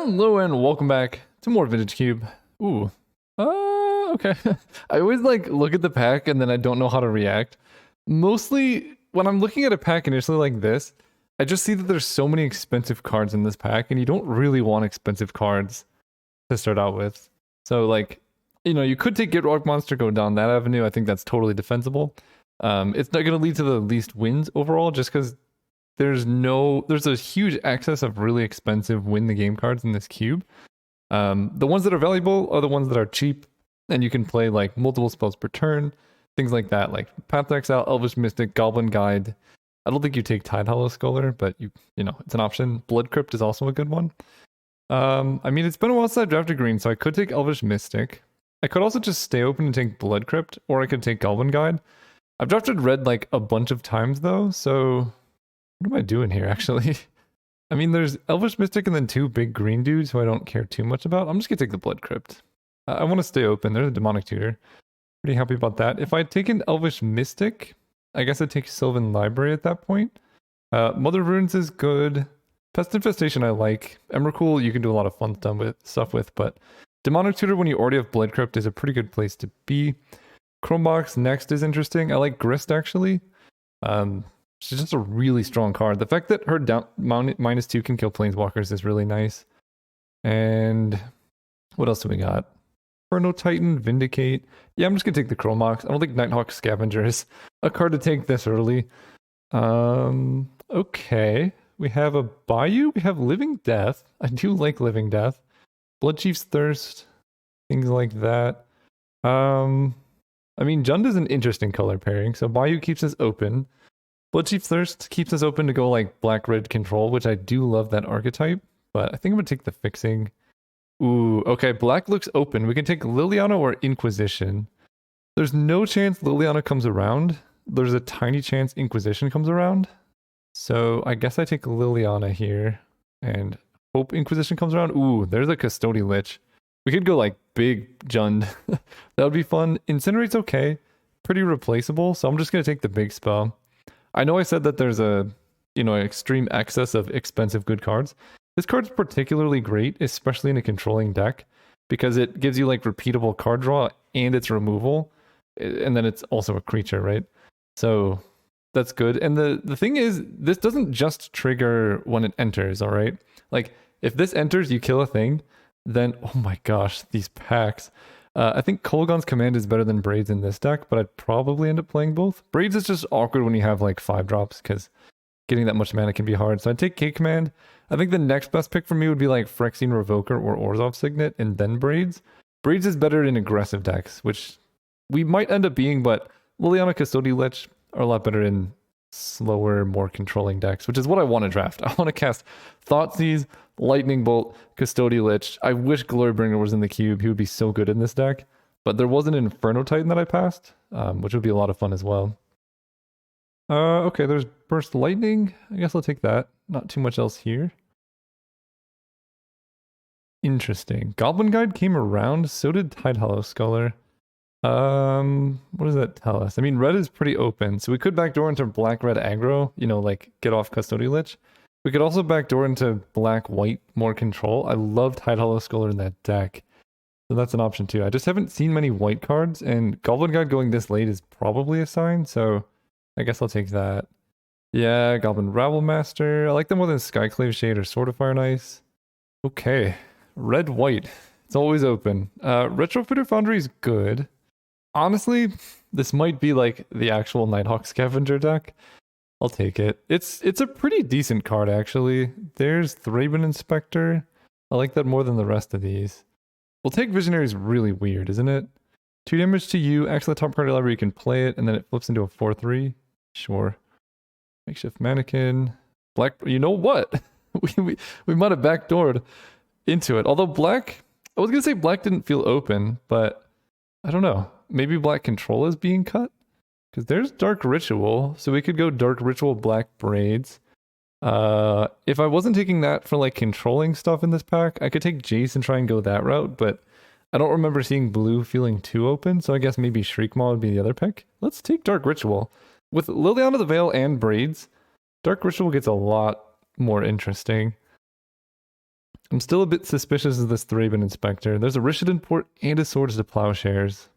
Hello and welcome back to more Vintage Cube. Ooh. Okay. I always like look at the pack and then I don't know how to react. Mostly when I'm looking at a pack initially like this, I just see that there's so many expensive cards in this pack and you don't really want expensive cards to start out with. So like, you could take Get Rock Monster, go down that avenue. I think that's totally defensible. It's not going to lead to the least wins overall just because there's a huge excess of really expensive win the game cards in this cube. The ones that are valuable are the ones that are cheap and you can play like multiple spells per turn, things like that, like Path to Exile, Elvish Mystic, Goblin Guide. I don't think you take Tidehollow Scholar, but you know, it's an option. Blood Crypt is also a good one. I mean, it's been a while since I drafted green, so I could take Elvish Mystic. I could also just stay open and take Blood Crypt, or I could take Goblin Guide. I've drafted red like a bunch of times though, so what am I doing here actually? I mean, there's Elvish Mystic and then two big green dudes who I don't care too much about. I'm just gonna take the Blood Crypt. I want to stay open. There's a Demonic Tutor. Pretty happy about that. If I'd taken Elvish Mystic, I guess I'd take Sylvan Library at that point. Mother of Runes is good. Pest Infestation I like. Emrakul you can do a lot of fun stuff with, but Demonic Tutor when you already have Blood Crypt is a pretty good place to be. Chromebox next is interesting. I like Grist actually. She's just a really strong card. The fact that her -2 can kill Planeswalkers is really nice. And what else do we got? Inferno Titan, Vindicate. Yeah, I'm just gonna take the Chromox. I don't think Nighthawk Scavenger is a card to take this early. Okay. We have a Bayou. We have Living Death. I do like Living Death. Bloodchief's Thirst. Things like that. I mean, Jund is an interesting color pairing, so Bayou keeps us open. Bloodchief Thirst keeps us open to go like black-red control, which I do love that archetype, but I think I'm gonna take the Fixing. Ooh, okay, black looks open. We can take Liliana or Inquisition. There's no chance Liliana comes around. There's a tiny chance Inquisition comes around. So I guess I take Liliana here and hope Inquisition comes around. Ooh, there's a Custodi Lich. We could go like big Jund. That would be fun. Incinerate's okay. Pretty replaceable, so I'm just gonna take the big spell. I know I said that there's a, extreme excess of expensive good cards. This card's particularly great, especially in a controlling deck, because it gives you like repeatable card draw and its removal, and then it's also a creature, right? So that's good. And the thing is, this doesn't just trigger when it enters, all right? Like if this enters, you kill a thing, then oh my gosh, these packs. I think Kolaghan's Command is better than Braids in this deck, but I'd probably end up playing both. Braids is just awkward when you have like 5 drops, because getting that much mana can be hard. So I'd take K Command. I think the next best pick for me would be like Phyrexian Revoker or Orzhov Signet, and then Braids. Braids is better in aggressive decks, which we might end up being, but Liliana, Custodi, Lich are a lot better in slower, more controlling decks, which is what I want to draft. I want to cast Thoughtseize, Lightning Bolt, Custodi Lich. I wish Glorybringer was in the cube. He would be so good in this deck. But there was an Inferno Titan that I passed, which would be a lot of fun as well. Okay, there's Burst Lightning. I guess I'll take that. Not too much else here. Interesting. Goblin Guide came around. So did Tidehollow Scholar. What does that tell us? I mean, red is pretty open, so we could backdoor into black-red aggro, like get off Custodi Lich. We could also backdoor into black-white, more control. I love Tidehollow Scholar in that deck, so that's an option too. I just haven't seen many white cards, and Goblin Guide going this late is probably a sign, so I guess I'll take that. Yeah, Goblin Rabble Master. I like them more than Skyclave Shade or Sword of Fire and Ice. Okay, red-white. It's always open. Retrofitter Foundry is good. Honestly, this might be like the actual Nighthawk Scavenger deck. I'll take it. It's a pretty decent card, actually. There's Thraben Inspector. I like that more than the rest of these. We'll take Visionary is really weird, isn't it? 2 damage to you. Actually, the top card of the library, you can play it, and then it flips into a 4/3. Sure. Makeshift Mannequin. Black. You know what? we might have backdoored into it. Although black, I was gonna say black didn't feel open, but I don't know. Maybe black control is being cut? Because there's Dark Ritual, so we could go Dark Ritual, Black Braids. If I wasn't taking that for like controlling stuff in this pack, I could take Jace and try and go that route, but I don't remember seeing blue feeling too open, so I guess maybe Shriekmaw would be the other pick. Let's take Dark Ritual. With Liliana the Veil and Braids, Dark Ritual gets a lot more interesting. I'm still a bit suspicious of this Thraben Inspector. There's a Rishadan port and a Swords to Plowshares.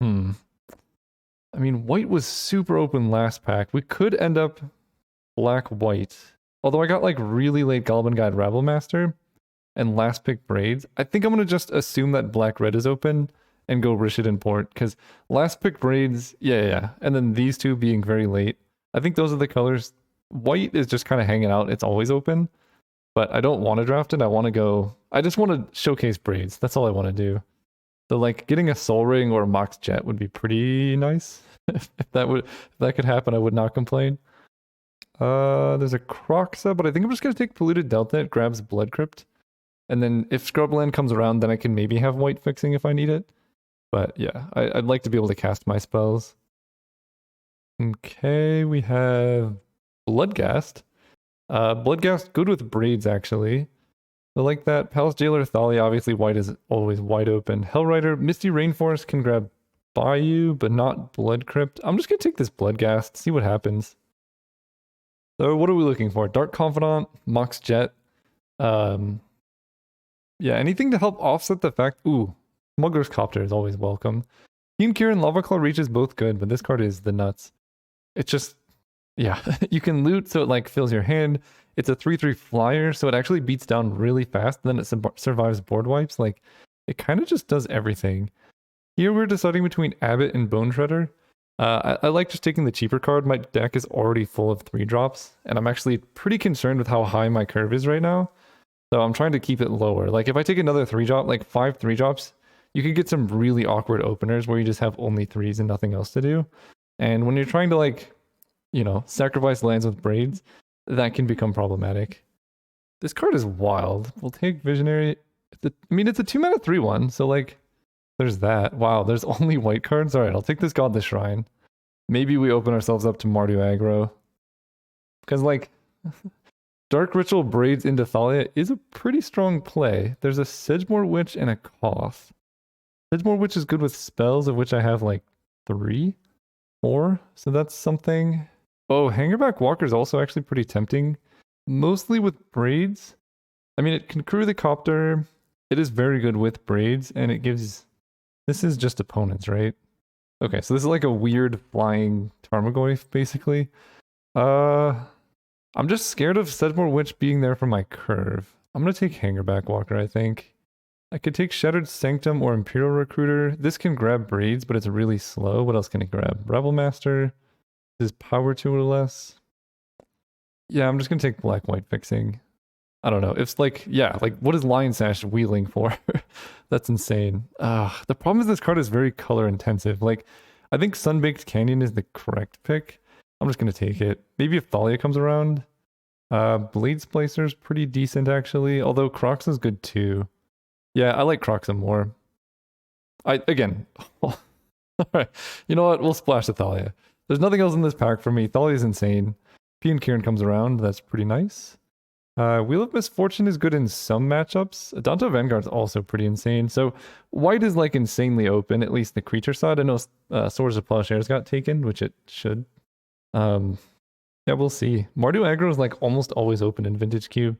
I mean, white was super open last pack. We could end up black-white. Although I got like really late Goblin Guide Rabble Master and last pick Braids. I think I'm going to just assume that black-red is open and go Rishadan port. Because last pick Braids, yeah. And then these two being very late. I think those are the colors. White is just kind of hanging out. It's always open. But I don't want to draft it. I want to go... I just want to showcase Braids. That's all I want to do. So like getting a Soul Ring or a Mox Jet would be pretty nice. if that could happen, I would not complain. There's a Croxa, but I think I'm just gonna take Polluted Delta. It grabs Blood Crypt. And then if Scrubland comes around, then I can maybe have white fixing if I need it. But yeah, I'd like to be able to cast my spells. Okay, we have Bloodghast. Bloodghast, good with Braids actually. I like that. Palace Jailer, Thalia, obviously white is always wide open. Hellrider, Misty Rainforest can grab Bayou, but not Blood Crypt. I'm just going to take this Bloodghast, see what happens. So what are we looking for? Dark Confidant, Mox Jet. Yeah, anything to help offset the fact... Ooh, Smuggler's Copter is always welcome. Keen Kieran, Lava Claw Reach is both good, but this card is the nuts. It's just... Yeah, you can loot so it like fills your hand. It's a 3/3 flyer, so it actually beats down really fast, then it survives board wipes. Like, it kind of just does everything. Here we're deciding between Abbot and Bone Shredder. I like just taking the cheaper card. My deck is already full of 3-drops, and I'm actually pretty concerned with how high my curve is right now. So I'm trying to keep it lower. Like, if I take another 3-drop, like 5 3-drops, you could get some really awkward openers where you just have only 3s and nothing else to do. And when you're trying to, like, you know, sacrifice lands with Braids, that can become problematic. This card is wild. We'll take Visionary. I mean, it's a 2-mana 3/1, so like, there's that. Wow, there's only white cards? Alright, I'll take this Godless Shrine. Maybe we open ourselves up to Mardu aggro. Because like, Dark Ritual Braids into Thalia is a pretty strong play. There's a Sedgemoor Witch and a Koth. Sedgemoor Witch is good with spells, of which I have like 3, 4, so that's something. Oh, Hangerback Walker is also actually pretty tempting. Mostly with Braids. I mean, it can crew the Copter. It is very good with Braids, and it gives... This is just opponents, right? Okay, so this is like a weird flying Tarmogoyf, basically. I'm just scared of Sedgemoor Witch being there for my curve. I'm going to take Hangerback Walker, I think. I could take Shattered Sanctum or Imperial Recruiter. This can grab Braids, but it's really slow. What else can it grab? Rebel Master. Is power 2 or less? Yeah, I'm just gonna take black-white fixing. I don't know. It's like, yeah, like what is Lion Sash wheeling for? That's insane. The problem is this card is very color intensive. Like, I think Sunbaked Canyon is the correct pick. I'm just gonna take it. Maybe if Thalia comes around. Blade Splicer's pretty decent actually, although Crocs is good too. Yeah, I like Crocs more. Again, alright. You know what? We'll splash the Thalia. There's nothing else in this pack for me. Thalia's insane. P and Kieran comes around. That's pretty nice. Wheel of Misfortune is good in some matchups. Adonto Vanguard's also pretty insane. So white is like insanely open, at least the creature side. I know Swords of Plowshares got taken, which it should. Yeah, we'll see. Mardu aggro is like almost always open in Vintage Cube.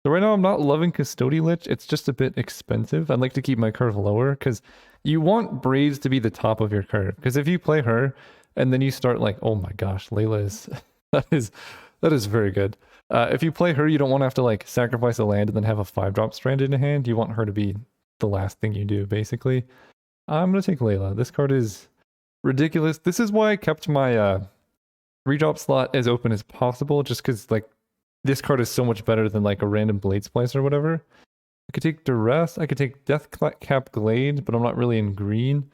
So right now I'm not loving Custodi Lich. It's just a bit expensive. I'd like to keep my curve lower because you want Braids to be the top of your curve. Because if you play her, and then you start like, oh my gosh, Layla is that is very good. If you play her, you don't want to have to like sacrifice a land and then have a 5-drop stranded in hand. You want her to be the last thing you do, basically. I'm gonna take Layla. This card is ridiculous. This is why I kept my 3-drop slot as open as possible, just because like this card is so much better than like a random Blade Splice or whatever. I could take Duress. I could take Death Cap Glade, but I'm not really in green.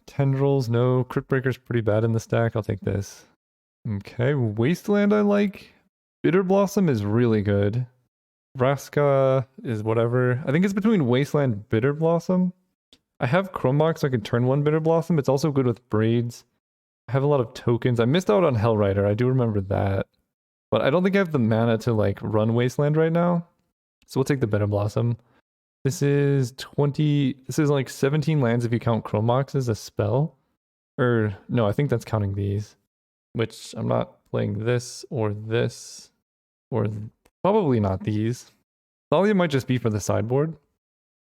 Tendrils, no. Crypt Breaker's pretty bad in the stack. I'll take this. Okay, Wasteland I like. Bitter Blossom is really good. Vraska is whatever. I think it's between Wasteland and Bitter Blossom. I have Chromebox, so I can turn 1 Bitter Blossom. It's also good with Braids. I have a lot of tokens. I missed out on Hellrider. I do remember that. But I don't think I have the mana to like run Wasteland right now. So we'll take the Bitter Blossom. This is like 17 lands if you count Chromox as a spell. Or, no, I think that's counting these. Which, I'm not playing this, or probably not these. Thalia might just be for the sideboard.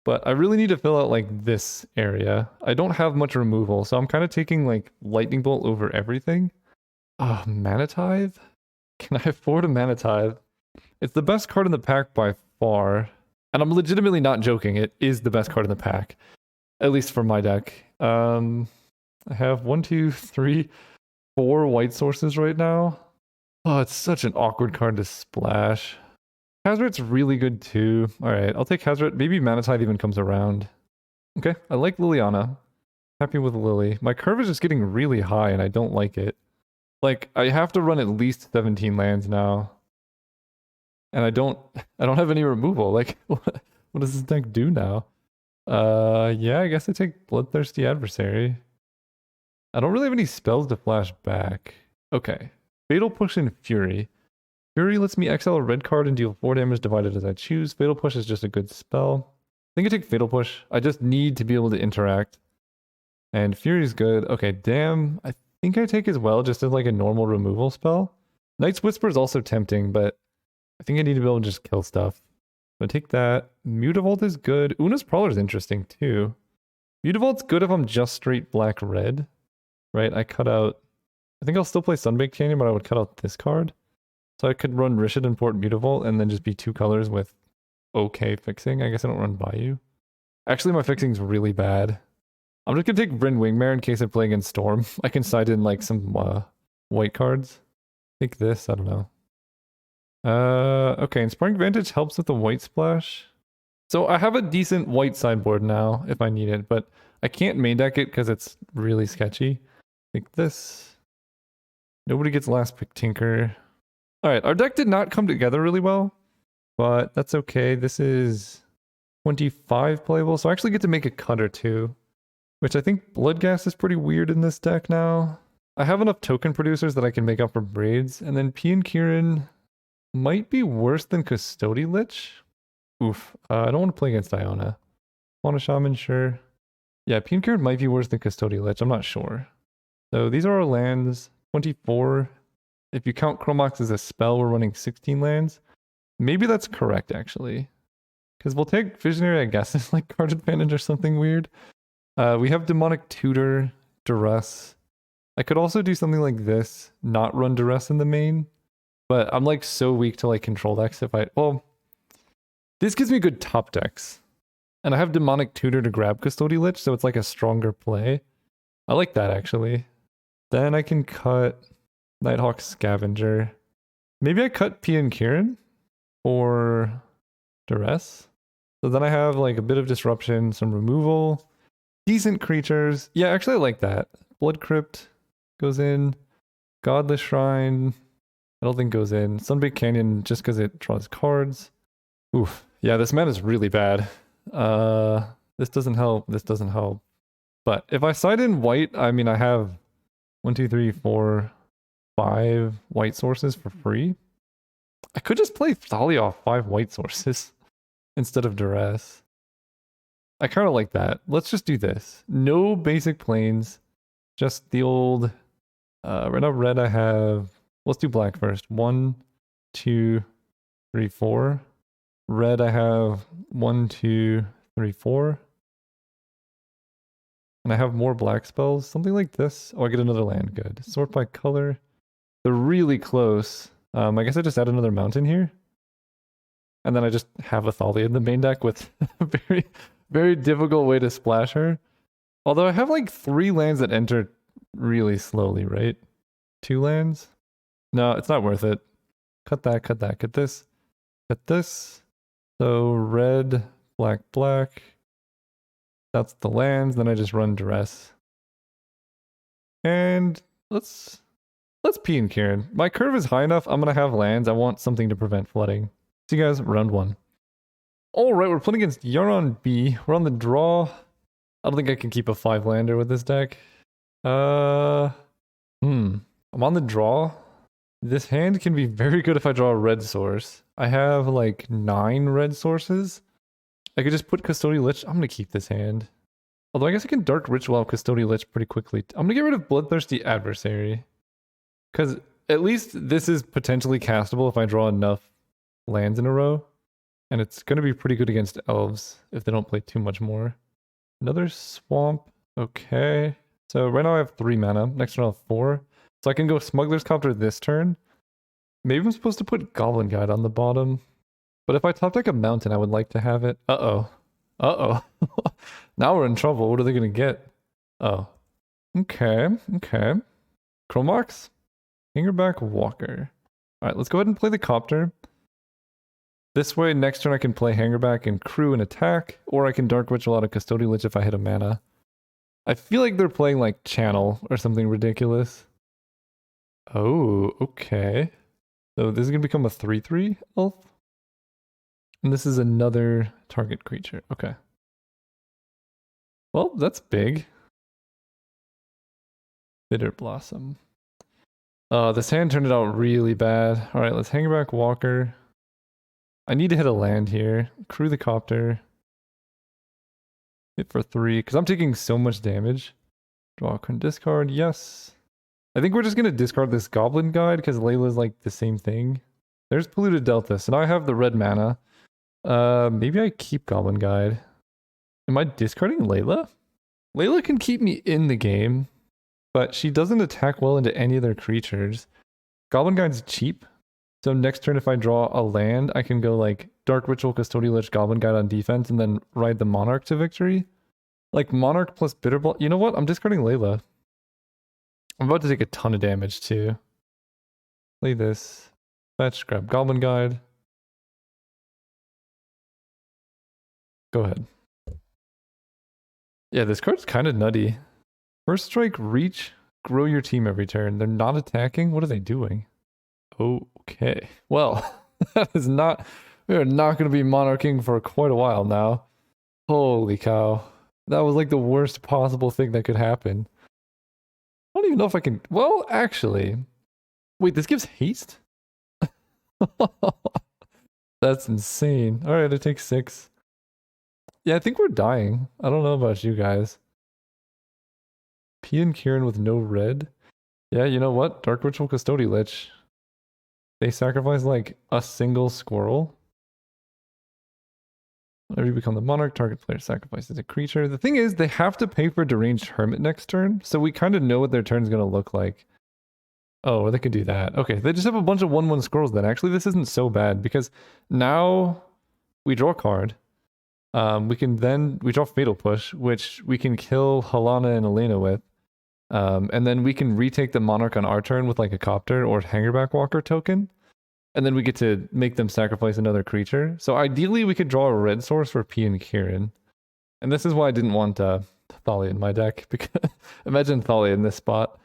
But I really need to fill out like this area. I don't have much removal, so I'm kind of taking like Lightning Bolt over everything. Mana Tithe? Can I afford a Mana Tithe? It's the best card in the pack by far. And I'm legitimately not joking. It is the best card in the pack. At least for my deck. I have 1, 2, 3, 4 white sources right now. Oh, it's such an awkward card to splash. Hazard's really good too. Alright, I'll take Hazard. Maybe Mana Tithe even comes around. Okay, I like Liliana. Happy with Lily. My curve is just getting really high and I don't like it. Like, I have to run at least 17 lands now. And I don't have any removal. Like, what does this deck do now? Yeah, I guess I take Bloodthirsty Adversary. I don't really have any spells to flash back. Okay. Fatal Push and Fury. Fury lets me exile a red card and deal 4 damage divided as I choose. Fatal Push is just a good spell. I think I take Fatal Push. I just need to be able to interact. And Fury's good. Okay, damn. I think I take as well, just as like a normal removal spell. Night's Whisper is also tempting, but I think I need to be able to just kill stuff. So take that. Mutavault is good. Una's Prowler is interesting too. Mutavault's good if I'm just straight black-red. Right, I cut out... I think I'll still play Sunbaked Canyon, but I would cut out this card. So I could run Rishid and Port Mutavault and then just be 2 colors with okay fixing. I guess I don't run Bayou. Actually, my fixing's really bad. I'm just gonna take Bryn Wingmare in case I play against Storm. I can side in like some white cards. Take this, I don't know. Okay, and Sparring Vantage helps with the white splash. So I have a decent white sideboard now if I need it, but I can't main deck it because it's really sketchy. Take this. Nobody gets last pick Tinker. Alright, our deck did not come together really well, but that's okay. This is 25 playable, so I actually get to make a cut or two, which I think Bloodghast is pretty weird in this deck now. I have enough token producers that I can make up for Braids, and then P and Kieran might be worse than Custodi Lich. Oof, I don't want to play against Iona. Fauna Shaman, sure. Yeah, P and Kieran might be worse than Custodi Lich, I'm not sure. So these are our lands, 24. If you count Chromox as a spell, we're running 16 lands. Maybe that's correct, actually. Because we'll take Visionary, I guess, as like card advantage or something weird. We have Demonic Tutor, Duress. I could also do something like this, not run Duress in the main. But I'm like so weak to like control decks if I... Well, this gives me good top decks. And I have Demonic Tutor to grab Custodi Lich, so it's like a stronger play. I like that, actually. Then I can cut Nighthawk Scavenger. Maybe I cut P and Kieran for Duress. So then I have like a bit of disruption, some removal, decent creatures. Yeah, actually I like that. Blood Crypt goes in. Godless Shrine, I don't think goes in. Sunbaked Canyon just because it draws cards. Oof. Yeah, this man is really bad. This doesn't help. This doesn't help. But if I side in white, I mean I have 1, 2, 3, 4, 5 white sources for free. I could just play Thalia off 5 white sources instead of Duress. I kind of like that. Let's just do this. No basic planes, just the old... right now red I have... Let's do black first. 1, 2, 3, 4. Red I have 1, 2, 3, 4. And I have more black spells. Something like this. Oh, I get another land. Good. Sort by color. They're really close. I guess I just add another mountain here. And then I just have a Thalia in the main deck with a very, very difficult way to splash her. Although I have like 3 lands that enter really slowly, right? 2 lands? No, it's not worth it. Cut that, cut that, cut this. Cut this. So red, black, black. That's the lands. Then I just run Duress. And let's P and Kieran. My curve is high enough. I'm going to have lands. I want something to prevent flooding. See you guys, round 1. Alright, we're playing against Yaron B. We're on the draw. I don't think I can keep a 5-lander with this deck. I'm on the draw. This hand can be very good if I draw a red source. I have like 9 red sources. I could just put Custodi Lich. I'm going to keep this hand. Although I guess I can Dark Ritual out Custodi Lich pretty quickly. I'm going to get rid of Bloodthirsty Adversary. Because at least this is potentially castable if I draw enough lands in a row. And it's going to be pretty good against elves if they don't play too much more. Another swamp. Okay. So right now I have 3 mana. Next turn I'll have 4. So I can go Smuggler's Copter this turn. Maybe I'm supposed to put Goblin Guide on the bottom. But if I top deck a mountain, I would like to have it. Uh-oh. Uh-oh. Now we're in trouble. What are they going to get? Oh. Okay. Okay. Chromox? Hangerback Walker. Alright, let's go ahead and play the Copter. This way, next turn I can play Hangerback and Crew and attack, or I can Dark Ritual out of Custodi Lich if I hit a mana. I feel like they're playing like Channel or something ridiculous. Oh, okay. So this is going to become a 3/3 elf. And this is another target creature. Okay. Well, that's big. Bitter Blossom. This hand turned out really bad. Alright, let's Hangerback Walker. I need to hit a land here. Crew the Copter. Hit for 3, because I'm taking so much damage. Draw a card, discard, yes. I think we're just going to discard this Goblin Guide, because Layla's like the same thing. There's Polluted Delta, so now I have the red mana. Maybe I keep Goblin Guide. Am I discarding Layla? Layla can keep me in the game, but she doesn't attack well into any of their creatures. Goblin Guide's cheap. So next turn, if I draw a land, I can go like Dark Ritual, Custodial Lich, Goblin Guide on defense, and then ride the Monarch to victory. Like Monarch plus Bitter Ball. You know what? I'm discarding Layla. I'm about to take a ton of damage too. Play this. Fetch, grab Goblin Guide. Go ahead. Yeah, this card's kind of nutty. First strike, reach, grow your team every turn. They're not attacking? What are they doing? Okay. Well, that is not... We are not going to be monarching for quite a while now. Holy cow. That was like the worst possible thing that could happen. I don't even know if I can... Well, actually... Wait, this gives haste? That's insane. Alright, it takes 6. Yeah, I think we're dying. I don't know about you guys. P and Kieran with no red. Yeah, you know what? Dark Ritual Custodi Lich. They sacrifice like a single squirrel. Whenever you become the monarch, target player sacrifices a creature. The thing is, they have to pay for Deranged Hermit next turn, so we kind of know what their turn's going to look like. Oh, or they could do that. Okay, they just have a bunch of 1/1 squirrels then. Actually, this isn't so bad, because now we draw a card. We draw Fatal Push, which we can kill Halana and Elena with. And then we can retake the Monarch on our turn with like a Copter or Hangerback Walker token. And then we get to make them sacrifice another creature. So ideally we could draw a red source for P and Kieran. And this is why I didn't want Thalia in my deck, because imagine Thalia in this spot.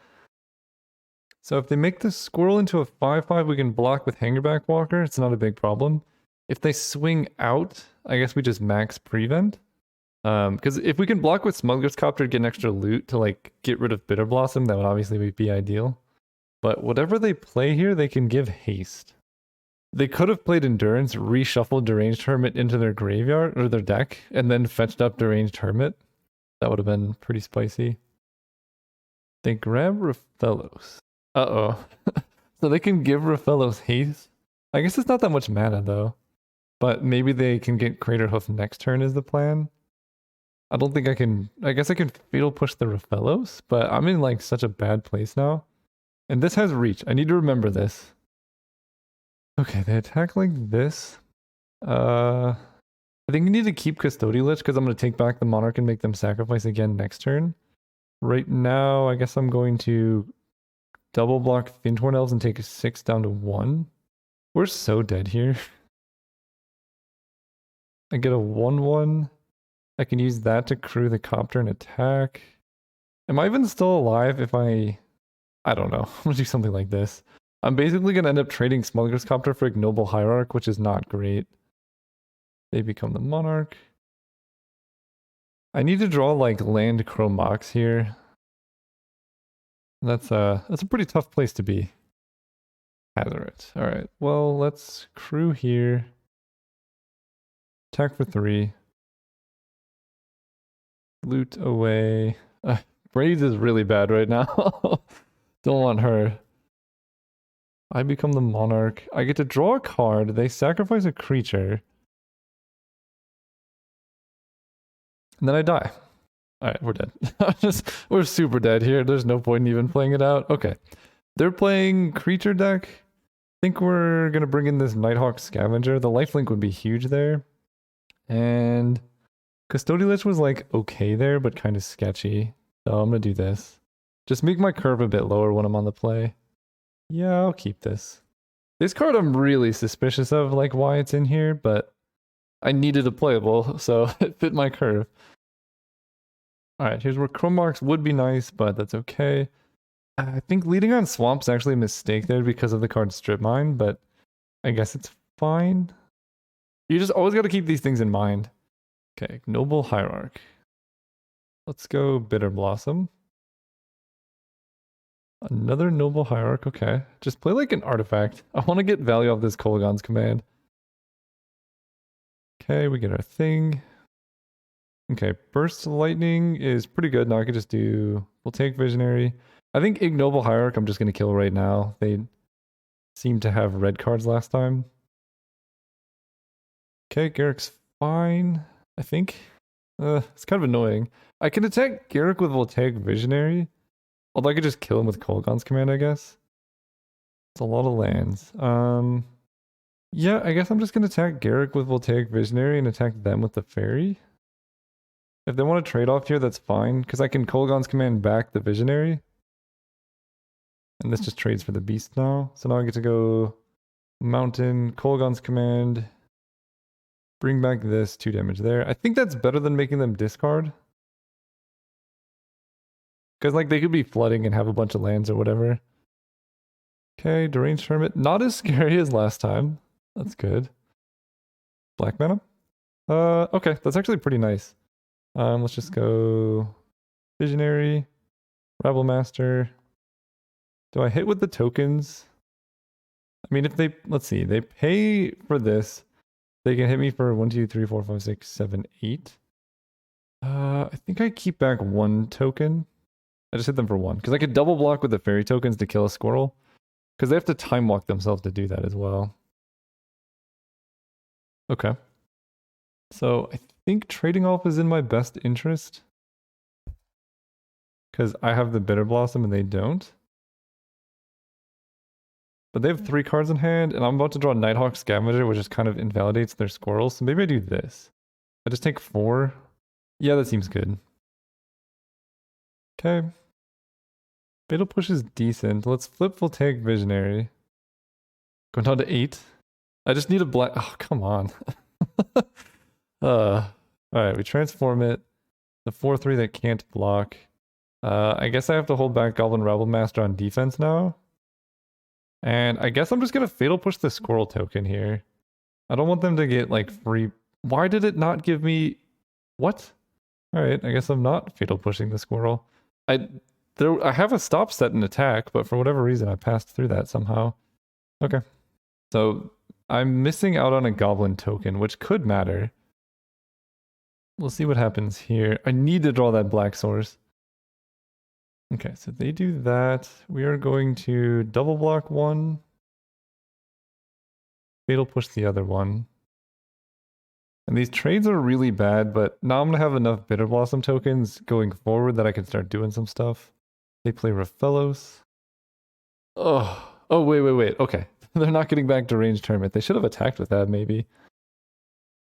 So if they make the squirrel into a 5/5, we can block with Hangerback Walker. It's not a big problem. If they swing out, I guess we just max prevent. Because if we can block with Smuggler's Copter to get an extra loot to like get rid of Bitter Blossom, that would obviously be ideal. But whatever they play here, they can give haste. They could have played Endurance, reshuffled Deranged Hermit into their graveyard or their deck, and then fetched up Deranged Hermit. That would have been pretty spicy. They grab Raphellos. Uh-oh. So they can give Raphellos haste. I guess it's not that much mana though. But maybe they can get Crater Hoof next turn is the plan. I don't think I can... I guess I can Fatal Push the Raphellos, but I'm in like such a bad place now. And this has reach. I need to remember this. Okay, they attack like this. I think you need to keep Custodi Lich because I'm going to take back the Monarch and make them sacrifice again next turn. Right now, I guess I'm going to double block Fintorn Elves and take 6 down to 1. We're so dead here. I get a 1/1. I can use that to crew the Copter and attack. Am I even still alive if I don't know. I'm gonna do something like this. I'm basically gonna end up trading Smuggler's Copter for Ignoble Hierarch, which is not great. They become the Monarch. I need to draw like land Chromox here. That's a pretty tough place to be. Hazard. Alright, well let's crew here. Attack for 3. Loot away. Braids is really bad right now. Don't want her. I become the Monarch. I get to draw a card. They sacrifice a creature. And then I die. Alright, we're dead. We're super dead here. There's no point in even playing it out. Okay. They're playing creature deck. I think we're going to bring in this Nighthawk Scavenger. The lifelink would be huge there. And Custodi Lich was like okay there, but kind of sketchy. So I'm going to do this. Just make my curve a bit lower when I'm on the play. Yeah, I'll keep this. This card I'm really suspicious of, like why it's in here, but I needed a playable, so it fit my curve. Alright, here's where Chrome Marks would be nice, but that's okay. I think leading on Swamp's actually a mistake there because of the card Strip Mine, but I guess it's fine. You just always got to keep these things in mind. Okay, Noble Hierarch. Let's go Bitter Blossom. Another Noble Hierarch, okay. Just play like an artifact. I want to get value off this Kolaghan's Command. Okay, we get our thing. Okay, Burst Lightning is pretty good. Now I could just do... We'll take Visionary. I think Ignoble Hierarch I'm just going to kill right now. They seem to have red cards last time. Okay, Garrick's fine, I think. It's kind of annoying. I can attack Garrick with Voltaic Visionary. Although I could just kill him with Kolaghan's Command, I guess. It's a lot of lands. Yeah, I guess I'm just going to attack Garrick with Voltaic Visionary and attack them with the Fairy. If they want to trade off here, that's fine, because I can Kolaghan's Command back the Visionary. And this just trades for the Beast now. So now I get to go Mountain, Kolaghan's Command, bring back this, 2 damage there. I think that's better than making them discard. Because like they could be flooding and have a bunch of lands or whatever. Okay, Deranged Hermit. Not as scary as last time. That's good. Black mana? Okay, that's actually pretty nice. Let's just go Visionary, Rebel Master. Do I hit with the tokens? I mean, if they, let's see, they pay for this. They can hit me for 1, 2, 3, 4, 5, 6, 7, 8. I think I keep back 1 token. I just hit them for 1. Because I could double block with the fairy tokens to kill a squirrel. Because they have to time walk themselves to do that as well. Okay. So I think trading off is in my best interest. Because I have the Bitter Blossom and they don't. But they have 3 cards in hand, and I'm about to draw Nighthawk Scavenger, which just kind of invalidates their squirrels. So maybe I do this. I just take 4. Yeah, that seems good. Okay. Fatal Push is decent. Let's flip Voltaic Visionary. Going down to 8. I just need a black... Oh, come on. Alright, we transform it. The 4-3 that can't block. I guess I have to hold back Goblin Rebel Master on defense now. And I guess I'm just going to Fatal Push the Squirrel token here. I don't want them to get, like, free... Why did it not give me... What? Alright, I guess I'm not Fatal Pushing the Squirrel. I have a stop set in attack, but for whatever reason I passed through that somehow. Okay. So, I'm missing out on a Goblin token, which could matter. We'll see what happens here. I need to draw that black source. Okay, so they do that. We are going to double block 1. Fatal Push the other one. And these trades are really bad, but now I'm going to have enough Bitter Blossom tokens going forward that I can start doing some stuff. They play Raphellos. Oh, wait. Okay. They're not getting back Deranged Hermit. They should have attacked with that, maybe.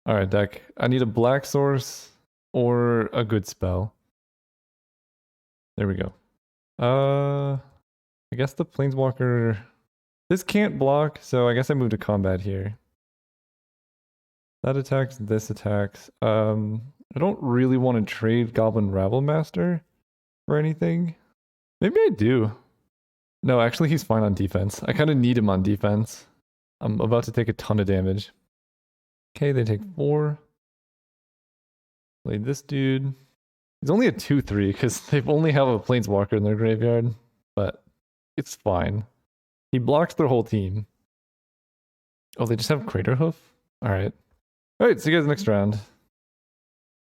Alright, deck. I need a black source or a good spell. There we go. I guess the Planeswalker... This can't block, so I guess I move to combat here. That attacks, this attacks. I don't really want to trade Goblin Rabble Master for anything. Maybe I do. No, actually he's fine on defense. I kind of need him on defense. I'm about to take a ton of damage. Okay, they take 4. Play this dude. He's only a 2-3 because they only have a Planeswalker in their graveyard, but it's fine. He blocks their whole team. Oh, they just have Craterhoof? Alright. Alright, see you guys next round.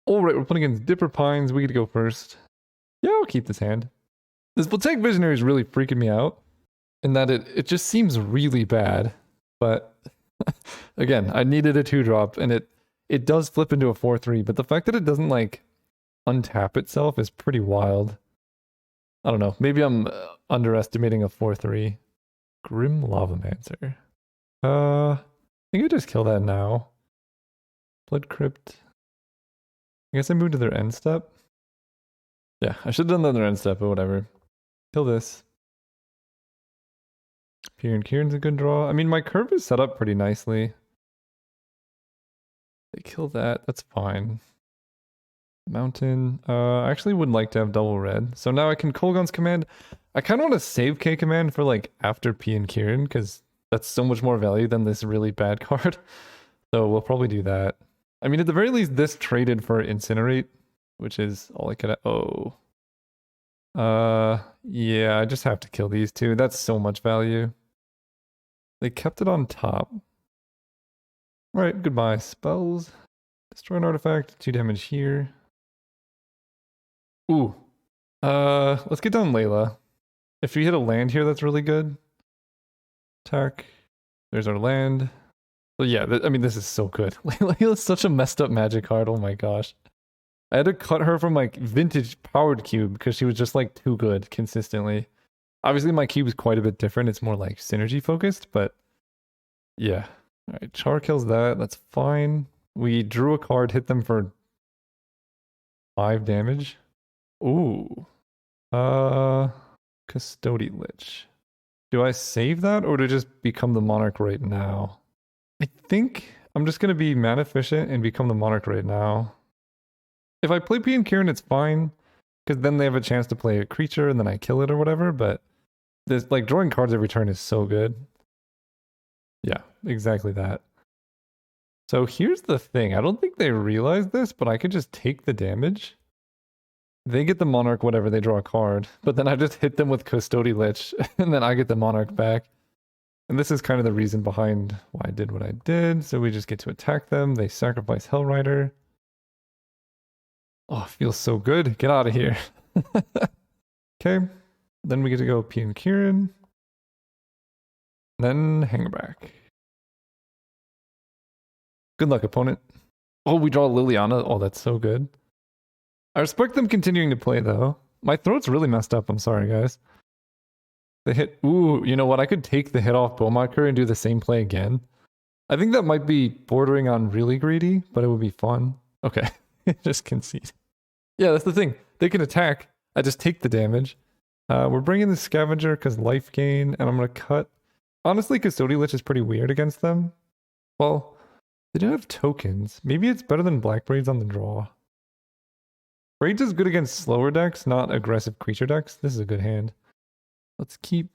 Alright, we're playing against Dipper Pines. We get to go first. Yeah, I'll keep this hand. This Voltaic Visionary is really freaking me out in that it just seems really bad. But again, I needed a 2-drop and it does flip into a 4-3, but the fact that it doesn't like untap itself is pretty wild. I don't know. Maybe I'm underestimating a 4/3. Grim Lavamancer. I think I just kill that now. Blood Crypt. I guess I moved to their end step. Yeah, I should have done that on their end step, but whatever. Kill this. Kieran's a good draw. I mean, my curve is set up pretty nicely. They kill that. That's fine. Mountain. I actually would like to have double red. So now I can Kolaghan's Command. I kind of want to save K Command for like after P and Kieran because that's so much more value than this really bad card. So we'll probably do that. I mean, at the very least, this traded for Incinerate, which is all I could. Oh. Yeah, I just have to kill these two. That's so much value. They kept it on top. All right, goodbye. Spells. Destroy an artifact. 2 damage here. Ooh. Let's get down Layla. If we hit a land here, that's really good. Attack. There's our land. So yeah, I mean, this is so good. Layla's such a messed up magic card. Oh my gosh. I had to cut her from my vintage powered cube because she was just like too good consistently. Obviously, my cube is quite a bit different. It's more like synergy focused, but yeah. All right, Char kills that. That's fine. We drew a card, hit them for 5 damage. Ooh. Custodi Lich. Do I save that or do I just become the Monarch right now? I think I'm just going to be mana efficient and become the Monarch right now. If I play P and Kieran, it's fine. Because then they have a chance to play a creature and then I kill it or whatever. But this, like, drawing cards every turn is so good. Yeah, exactly that. So here's the thing. I don't think they realize this, but I could just take the damage. They get the Monarch, whatever, they draw a card. But then I just hit them with Custodi Lich, and then I get the Monarch back. And this is kind of the reason behind why I did what I did. So we just get to attack them. They sacrifice Hellrider. Oh, it feels so good. Get out of here. Okay. Then we get to go P and Kieran. Then hang back. Good luck, opponent. Oh, we draw Liliana. Oh, that's so good. I respect them continuing to play, though. My throat's really messed up. I'm sorry, guys. They hit... Ooh, you know what? I could take the hit off Bowmaker and do the same play again. I think that might be bordering on really greedy, but it would be fun. Okay. Just concede. Yeah, that's the thing. They can attack. I just take the damage. We're bringing the Scavenger because life gain, and I'm going to cut... Honestly, Custodi Lich is pretty weird against them. Well, they didn't have tokens. Maybe it's better than Black Braids on the draw. Braids is good against slower decks, not aggressive creature decks. This is a good hand. Let's keep...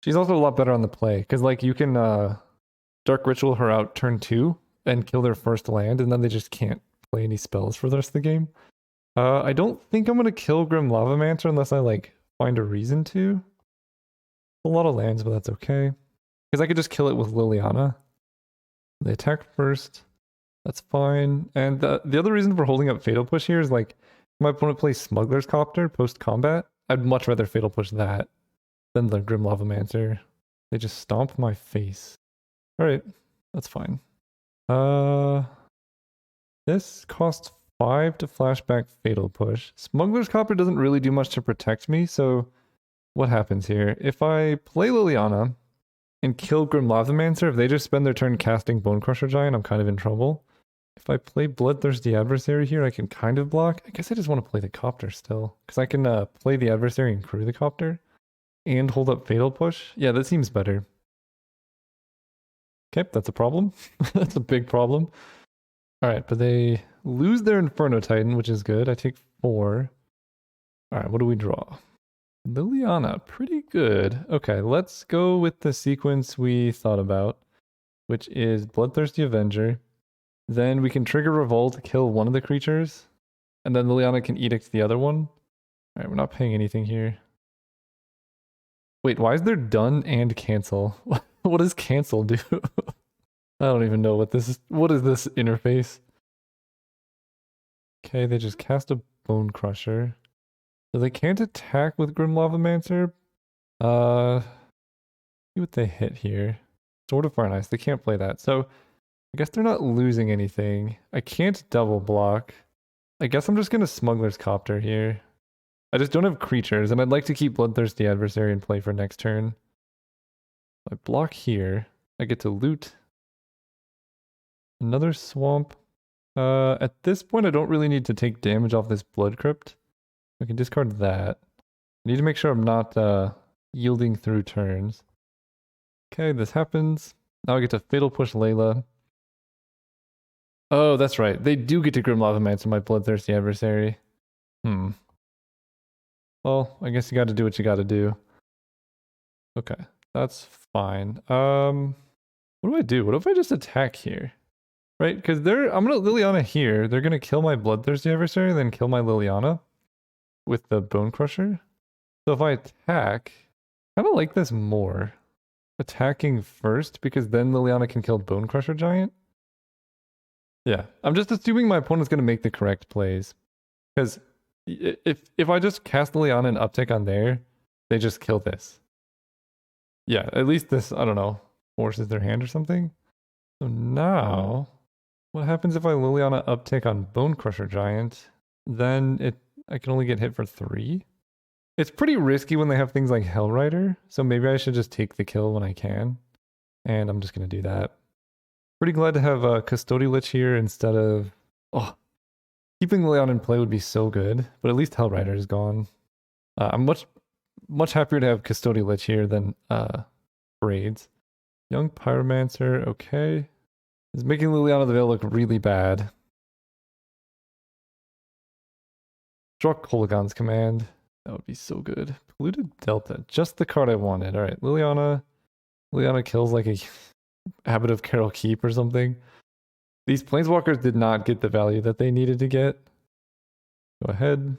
She's also a lot better on the play, because like you can Dark Ritual her out turn 2 and kill their first land, and then they just can't play any spells for the rest of the game. I don't think I'm going to kill Grim Lavamancer unless I like find a reason to. A lot of lands, but that's okay. Because I could just kill it with Liliana. They attack first. That's fine. And the other reason for holding up Fatal Push here is like, if my opponent plays Smuggler's Copter post-combat, I'd much rather Fatal Push that than the Grim Lavamancer. They just stomp my face. Alright, that's fine. This costs 5 to flashback Fatal Push. Smuggler's Copter doesn't really do much to protect me, so what happens here? If I play Liliana and kill Grim Lavamancer, if they just spend their turn casting Bonecrusher Giant, I'm kind of in trouble. If I play Bloodthirsty Adversary here, I can kind of block. I guess I just want to play the Copter still, because I can play the Adversary and crew the Copter and hold up Fatal Push. Yeah, that seems better. Okay, that's a problem. That's a big problem. Alright, but they lose their Inferno Titan, which is good. I take 4. Alright, what do we draw? Liliana, pretty good. Okay, let's go with the sequence we thought about, which is Bloodthirsty Avenger. Then we can trigger Revolt, kill one of the creatures, and then Liliana can edict the other one. Alright, we're not paying anything here. Wait, why is there done and cancel? What does cancel do? I don't even know what this is. What is this interface? Okay, they just cast a Bone Crusher. So they can't attack with Grim Lavamancer. See what they hit here. Sword of Fire and Ice. They can't play that. So I guess they're not losing anything. I can't double block. I guess I'm just gonna Smuggler's Copter here. I just don't have creatures, and I'd like to keep Bloodthirsty Adversary in play for next turn. I block here. I get to loot. Another swamp. At this point, I don't really need to take damage off this Blood Crypt. I can discard that. I need to make sure I'm not yielding through turns. Okay, this happens. Now I get to Fatal Push Layla. Oh, that's right. They do get to Grim Lavamancer my Bloodthirsty Adversary. Well, I guess you got to do what you got to do. Okay, that's fine. What do I do? What if I just attack here? Right? Because I'm gonna Liliana here. They're gonna kill my Bloodthirsty Adversary, then kill my Liliana with the Bone Crusher. So if I attack, I kind of like this more. Attacking first, because then Liliana can kill Bone Crusher Giant. Yeah, I'm just assuming my opponent's gonna make the correct plays. Because if I just cast Liliana and uptick on there, they just kill this. Yeah, at least this, I don't know, forces their hand or something. So now, what happens if I Liliana uptick on Bone Crusher Giant? Then I can only get hit for 3. It's pretty risky when they have things like Hellrider, so maybe I should just take the kill when I can. And I'm just going to do that. Pretty glad to have a Custodi Lich here instead of... Oh, keeping Liliana in play would be so good, but at least Hellrider is gone. I'm much happier to have Custodi Lich here than Braids. Young Pyromancer, okay. It's making Liliana the Veil look really bad. Draw Kolaghan's Command. That would be so good. Polluted Delta, just the card I wanted. Alright, Liliana kills like a Habit of Carol Keep or something. These Planeswalkers did not get the value that they needed to get. Go ahead.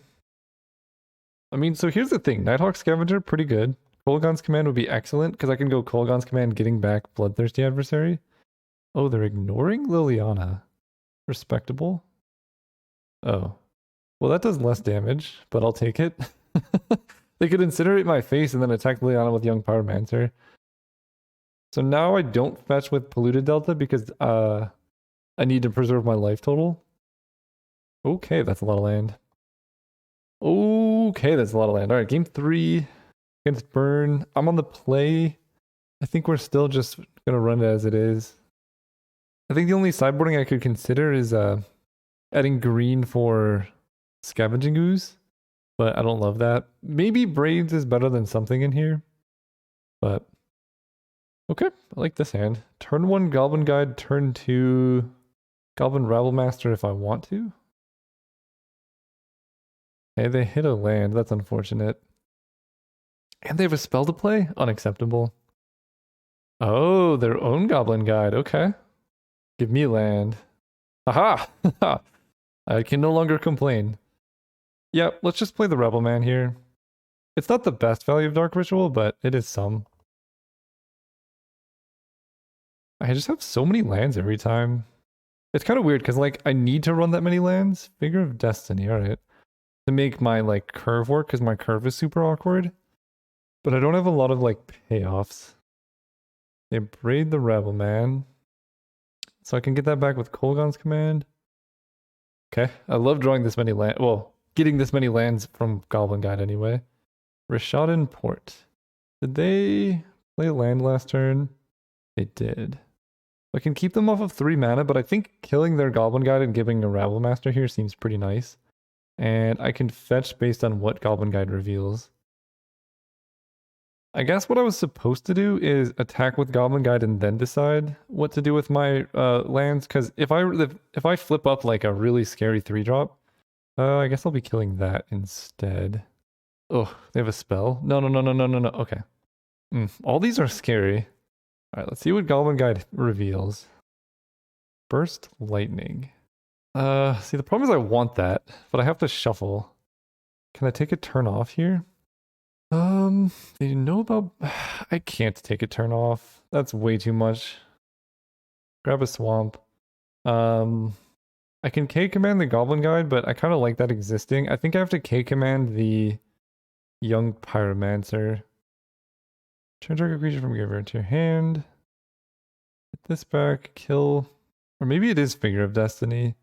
I mean, so here's the thing. Nighthawk Scavenger, pretty good. Kolaghan's Command would be excellent, because I can go Kolaghan's Command getting back Bloodthirsty Adversary. Oh, they're ignoring Liliana. Respectable. Oh. Well, that does less damage, but I'll take it. They could incinerate my face and then attack Liliana with Young Pyromancer. So now I don't fetch with Polluted Delta because I need to preserve my life total. Okay, that's a lot of land. Okay, that's a lot of land. Alright, game 3 against Burn. I'm on the play. I think we're still just gonna run it as it is. I think the only sideboarding I could consider is adding green for Scavenging Ooze, but I don't love that. Maybe Braids is better than something in here, but okay, I like this hand. Turn 1 Goblin Guide, turn 2 Goblin Rabblemaster if I want to. Hey, they hit a land, that's unfortunate. And they have a spell to play? Unacceptable. Oh, their own Goblin Guide, okay. Give me land. Aha! I can no longer complain. Yeah, let's just play the Rebel Man here. It's not the best value of Dark Ritual, but it is some. I just have so many lands every time. It's kind of weird, because like I need to run that many lands. Figure of Destiny, alright. To make my like curve work, because my curve is super awkward. But I don't have a lot of like payoffs. They braid the Rebel Man. So I can get that back with Kolaghan's Command. Okay, I love drawing this many lands. Well, getting this many lands from Goblin Guide anyway. Rishadan Port. Did they play land last turn? They did. I can keep them off of 3 mana, but I think killing their Goblin Guide and giving a Rabblemaster here seems pretty nice. And I can fetch based on what Goblin Guide reveals. I guess what I was supposed to do is attack with Goblin Guide and then decide what to do with my lands. Because if I flip up like a really scary 3-drop, I guess I'll be killing that instead. Oh, they have a spell? No. Okay. All these are scary. Alright, let's see what Goblin Guide reveals. Burst Lightning. See, the problem is I want that, but I have to shuffle. Can I take a turn off here? They know about... I can't take a turn off. That's way too much. Grab a swamp. I can K-command the Goblin Guide, but I kind of like that existing. I think I have to K-command the Young Pyromancer. Turn target creature from graveyard to your hand. Put this back, kill... Or maybe it is Figure of Destiny.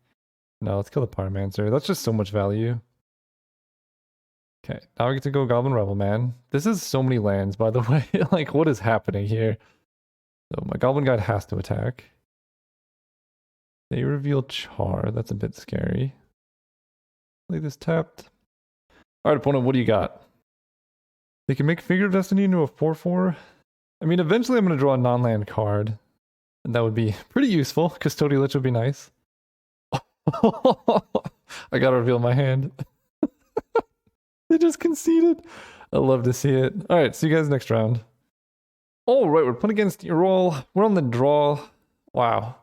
No, let's kill the Pyromancer. That's just so much value. Okay, now I get to go Goblin Rebel Man. This is so many lands, by the way. Like, what is happening here? So my Goblin Guide has to attack. They reveal Char. That's a bit scary. Play this tapped. Alright, opponent, what do you got? They can make Figure of Destiny into a 4/4. I mean, eventually I'm going to draw a non-land card. And that would be pretty useful. Custodi Lich would be nice. I gotta reveal my hand. They just conceded. I love to see it. Alright, see you guys next round. Alright, we're playing against your roll. We're on the draw. Wow.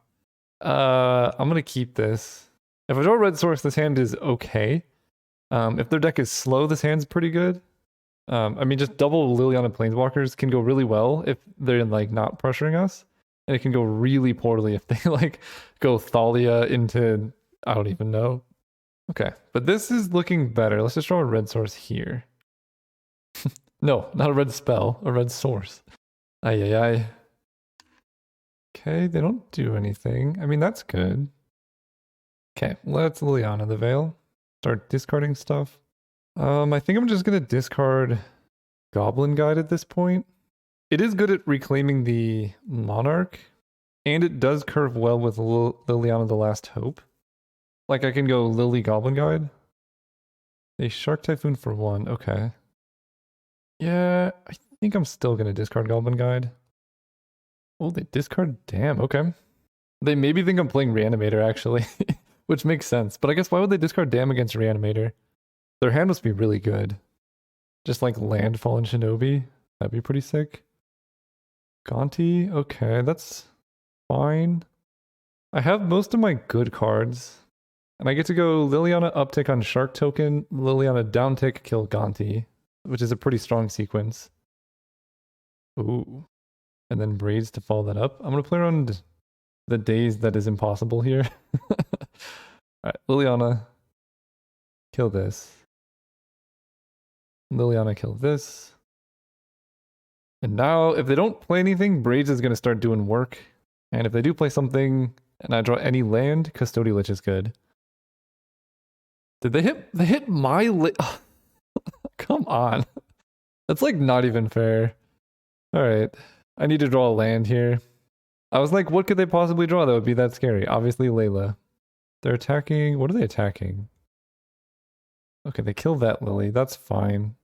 I'm gonna keep this. If I draw a red source, this hand is okay. If their deck is slow, this hand's pretty good. I mean, just double Liliana Planeswalkers can go really well if they're like not pressuring us. And it can go really poorly if they like go Thalia into, I don't even know. Okay, but this is looking better. Let's just draw a red source here. No, not a red spell, a red source. Ay, ay, ay. Okay, they don't do anything. I mean, that's good. Okay, let's Liliana the Veil. Start discarding stuff. I think I'm just gonna discard Goblin Guide at this point. It is good at reclaiming the Monarch, and it does curve well with Liliana the Last Hope. Like, I can go Lily Goblin Guide. A Shark Typhoon for 1, okay. Yeah, I think I'm still going to discard Goblin Guide. Oh, they discard Damn, okay. They maybe think I'm playing Reanimator, actually, which makes sense. But I guess why would they discard Damn against Reanimator? Their hand must be really good. Just like Landfall and Shinobi. That'd be pretty sick. Gonti, okay, that's fine. I have most of my good cards. And I get to go Liliana uptick on Shark Token, Liliana downtick, kill Gonti, which is a pretty strong sequence. Ooh. And then Braids to follow that up. I'm going to play around the days that is impossible here. Alright, Liliana, kill this. Liliana, kill this. And now, if they don't play anything, Braids is going to start doing work. And if they do play something, and I draw any land, Custodi Lich is good. Did they hit? They hit my Lich. Come on. That's like not even fair. Alright. I need to draw a land here. I was like, what could they possibly draw that would be that scary? Obviously, Layla. They're attacking. What are they attacking? Okay, they killed that Lily. That's fine.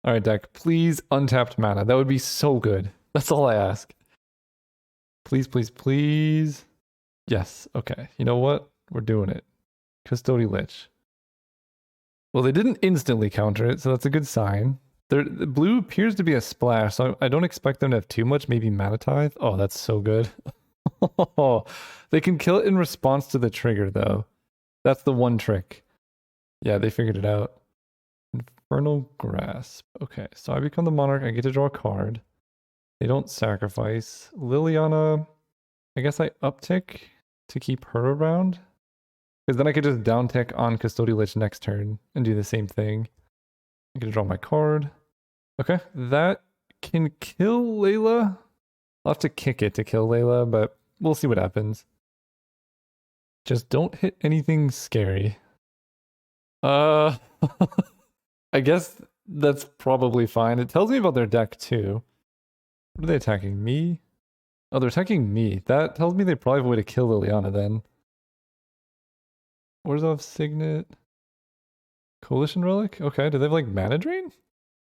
Alright, deck. Please untapped mana. That would be so good. That's all I ask. Please, please, please. Yes. Okay. You know what? We're doing it. Custodi Lich. Well, they didn't instantly counter it, so that's a good sign. The blue appears to be a splash, so I don't expect them to have too much, maybe Mana Tithe. Oh, that's so good. They can kill it in response to the trigger, though. That's the one trick. Yeah, they figured it out. Infernal Grasp. Okay, so I become the Monarch. I get to draw a card. They don't sacrifice. Liliana, I guess I uptick to keep her around. Because then I could just downtick on Custodi Lich next turn and do the same thing. I get to draw my card. Okay, that can kill Layla. I'll have to kick it to kill Layla, but we'll see what happens. Just don't hit anything scary. I guess that's probably fine. It tells me about their deck too. What are they attacking? Me? Oh, they're attacking me. That tells me they probably have a way to kill Liliana then. Orzhov Signet. Coalition Relic? Okay, do they have like Mana Drain?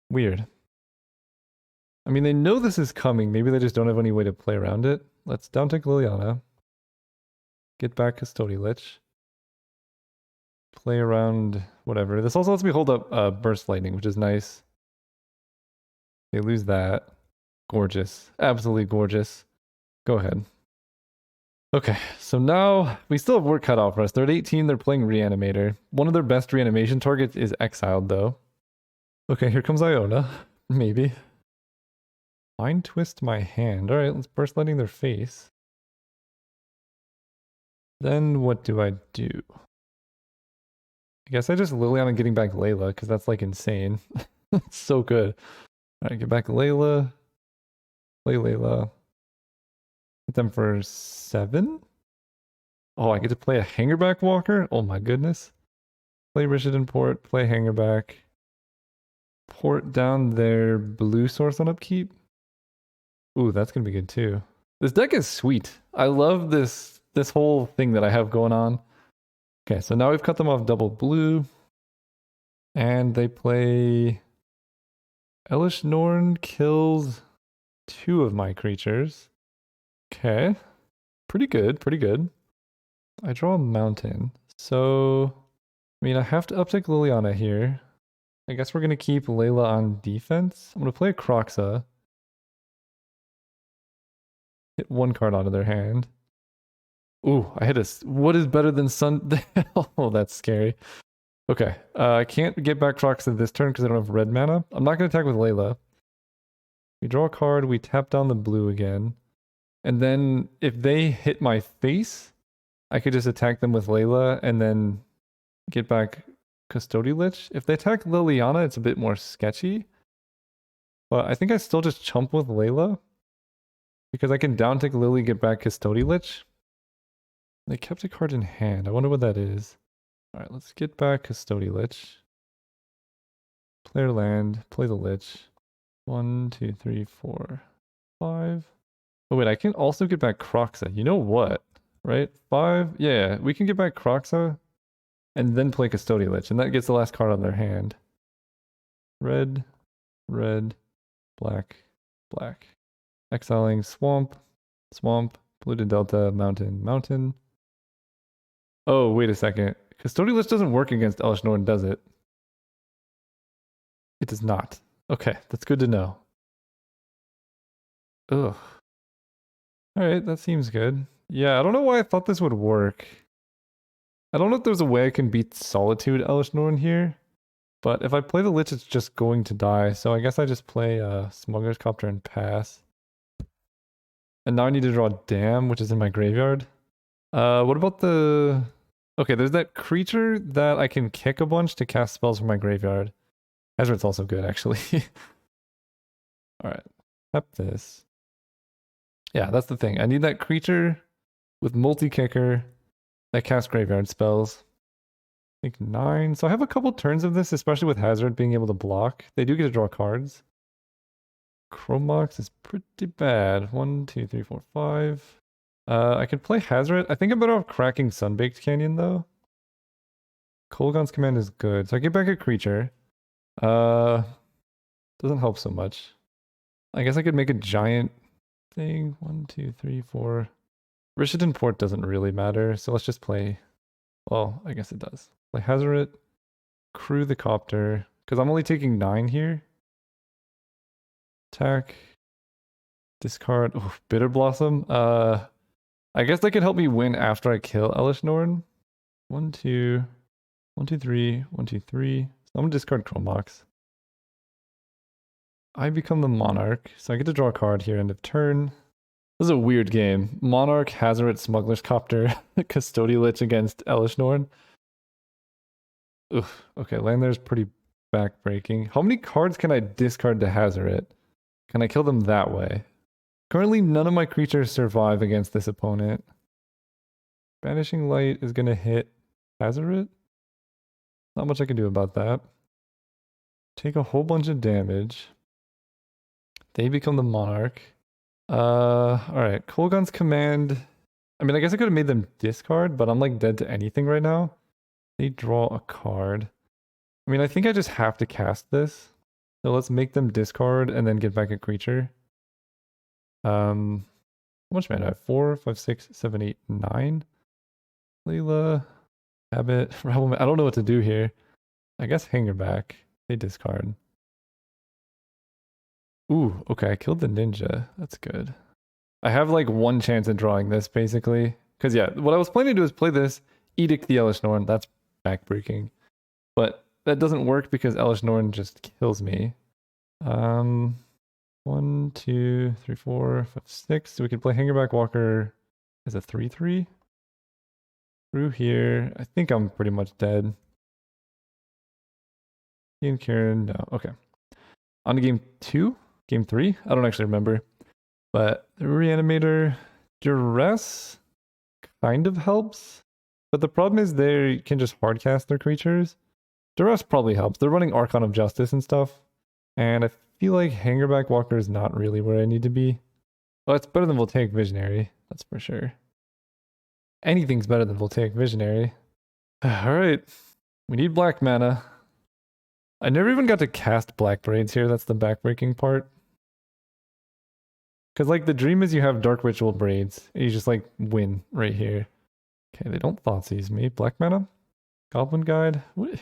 Weird. I mean, they know this is coming. Maybe they just don't have any way to play around it. Let's downtick Liliana. Get back Custodi Lich. Play around whatever. This also lets me hold up Burst Lightning, which is nice. They lose that. Gorgeous. Absolutely gorgeous. Go ahead. Okay, so now we still have work cut out for us. They're at 18, they're playing Reanimator. One of their best reanimation targets is exiled, though. Okay, here comes Iona. Maybe. Mind Twist my hand. Alright, let's Burst Lightning their face. Then what do I do? I guess I just Liliana getting back Layla, because that's like insane. It's so good. Alright, get back Layla. Play Layla. Hit them for 7? Oh, I get to play a Hangerback Walker? Oh my goodness. Play Rishadan Port, play Hangerback. Port down their blue source on upkeep. Ooh, that's gonna be good too. This deck is sweet. I love this whole thing that I have going on. Okay, so now we've cut them off double blue. And they play Elish Norn kills 2 of my creatures. Okay. Pretty good, pretty good. I draw a mountain. So, I mean, I have to uptick Liliana here. I guess we're going to keep Layla on defense. I'm going to play a Croxa. Hit 1 card onto their hand. Ooh, I hit a... What is better than Sun... Oh, that's scary. Okay, I can't get back Croxa this turn because I don't have red mana. I'm not going to attack with Layla. We draw a card, we tap down the blue again. And then if they hit my face, I could just attack them with Layla and then get back Custodi Lich. If they attack Liliana, it's a bit more sketchy. But I think I still just chump with Layla. Because I can downtick Lily, get back Custodi Lich. They kept a card in hand. I wonder what that is. Alright, let's get back Custodi Lich. Player land, play the Lich. 1, 2, 3, 4, 5. Oh wait, I can also get back Croxa. You know what? Right? 5? Yeah, we can get back Croxa and then play Custodi Lich, and that gets the last card on their hand. Red, red, black, black. Exiling Swamp, Swamp, Polluted Delta, Mountain, Mountain. Oh, wait a second. Custodi Lich doesn't work against Elish Norn, does it? It does not. Okay, that's good to know. Ugh. Alright, that seems good. Yeah, I don't know why I thought this would work. I don't know if there's a way I can beat Solitude Elish Norn here. But if I play the Lich, it's just going to die. So I guess I just play Smuggler's Copter and pass. And now I need to draw Dam, which is in my graveyard. What about the... Okay, there's that creature that I can kick a bunch to cast spells from my graveyard. Hazard's also good, actually. Alright, tap this. Yeah, that's the thing. I need that creature with multi-kicker that casts graveyard spells. I think 9. So I have a couple turns of this, especially with Hazard being able to block. They do get to draw cards. Chromox is pretty bad. 1, 2, 3, 4, 5. I could play Hazard. I think I'm better off cracking Sunbaked Canyon, though. Kolaghan's Command is good. So I get back a creature. Doesn't help so much. I guess I could make a giant thing. 1, 2, 3, 4. Rishadan Port doesn't really matter, so let's just play... Well, I guess it does. Play Hazoret, crew the Copter, because I'm only taking 9 here. Attack. Discard. Oh, Bitter Blossom. I guess that could help me win after I kill Elish Norn. 1, 2, 1, 2, 3, 1, 2, 3. So I'm gonna discard Chromox. I become the Monarch, so I get to draw a card here end of turn. This is a weird game. Monarch, Hazoret, Smuggler's Copter, Custodi Lich against Elish Norn. Oof. Okay, land there's pretty backbreaking. How many cards can I discard to Hazoret? Can I kill them that way? Currently, none of my creatures survive against this opponent. Banishing Light is going to hit Hazoret. Not much I can do about that. Take a whole bunch of damage. They become the Monarch. Alright. Kolaghan's Command. I mean, I guess I could have made them discard, but I'm like dead to anything right now. They draw a card. I mean, I think I just have to cast this. So let's make them discard and then get back a creature. How much mana do I have? 4, 5, 6, 7, 8, 9. Layla, Habit, Rebel. I don't know what to do here. I guess Hangerback. They discard. Ooh, okay, I killed the ninja. That's good. I have like 1 chance in drawing this, basically. Because yeah, what I was planning to do is play this, Edict the Elish Norn. That's backbreaking. But that doesn't work because Elish Norn just kills me. 1, 2, 3, 4, 5, 6. So we can play Hangerback Walker as a 3/3. Through here. I think I'm pretty much dead. Ian Kieran, no. Okay. On to game 2? Game 3? I don't actually remember. But the Reanimator, Duress, kind of helps. But the problem is they can just hardcast their creatures. Duress probably helps. They're running Archon of Justice and stuff. And I feel like Hangerback Walker is not really where I need to be. Well, it's better than Voltaic Visionary. That's for sure. Anything's better than Voltaic Visionary. Alright. We need black mana. I never even got to cast Black Braids here. That's the backbreaking part. Because, like, the dream is you have Dark Ritual Braids. And you just, like, win right here. Okay, they don't Thoughtseize me. Black mana? Goblin Guide? What?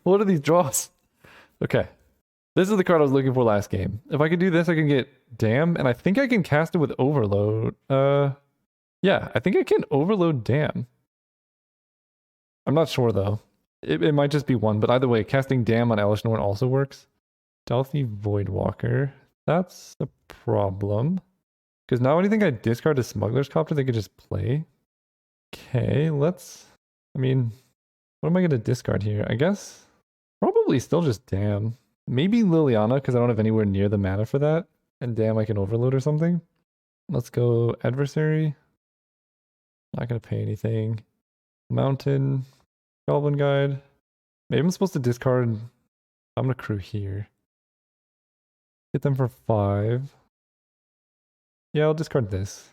What are these draws? Okay. This is the card I was looking for last game. If I could do this, I can get Dam, and I think I can cast it with Overload. Yeah, I think I can Overload Dam. I'm not sure, though. It might just be one, but either way, casting Dam on Elish Norn also works. Stealthy Voidwalker. That's a problem. Because now anything I discard to Smuggler's Copter, they could just play. Okay, let's... I mean, what am I going to discard here? I guess probably still just Dam. Maybe Liliana, because I don't have anywhere near the mana for that. And Dam I can Overload or something. Let's go Adversary. Not going to pay anything. Mountain. Goblin Guide. Maybe I'm supposed to discard... I'm going to crew here. Hit them for 5. Yeah, I'll discard this.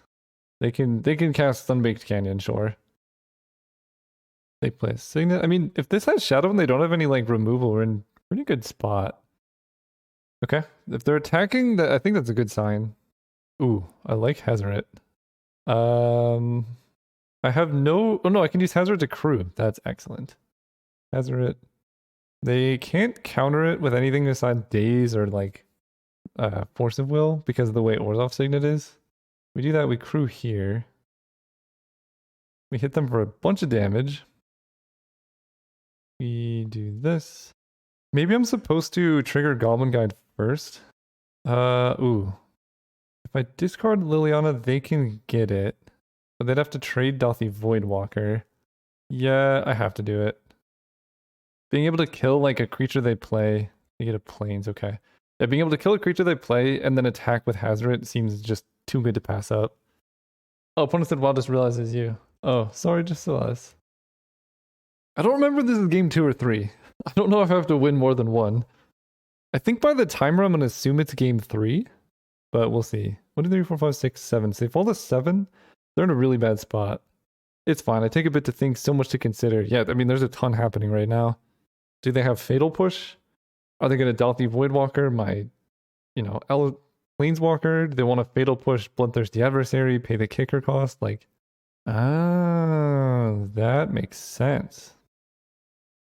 They can cast Sunbaked Canyon, sure. They play a Signet. I mean, if this has Shadow and they don't have any like removal, we're in a pretty good spot. Okay. If they're attacking, I think that's a good sign. Ooh, I like Hazoret. I have no... Oh no, I can use Hazoret to crew. That's excellent. Hazoret. They can't counter it with anything besides Daze or like Force of Will because of the way Orzhov Signet is. We do that, we crew here. We hit them for a bunch of damage. We do this. Maybe I'm supposed to trigger Goblin Guide first. Ooh. If I discard Liliana, they can get it. But they'd have to trade Stealthy Voidwalker. Yeah, I have to do it. Being able to kill like a creature they play. They get a Plains, okay. Yeah, being able to kill a creature they play and then attack with Hazoret seems just too good to pass up. Oh, opponent said, wow, just realizes you. Oh, sorry, just us. I don't remember if this is game 2 or 3. I don't know if I have to win more than one. I think by the timer, I'm going to assume it's game 3. But we'll see. 1, 2, 3, 4, 5, 6, 7. So they fall to 7. They're in a really bad spot. It's fine. I take a bit to think, so much to consider. Yeah, I mean, there's a ton happening right now. Do they have Fatal Push? Are they going to Stealthy Voidwalker my, Planeswalker? Do they want to Fatal Push Bloodthirsty Adversary, pay the kicker cost? Like, that makes sense.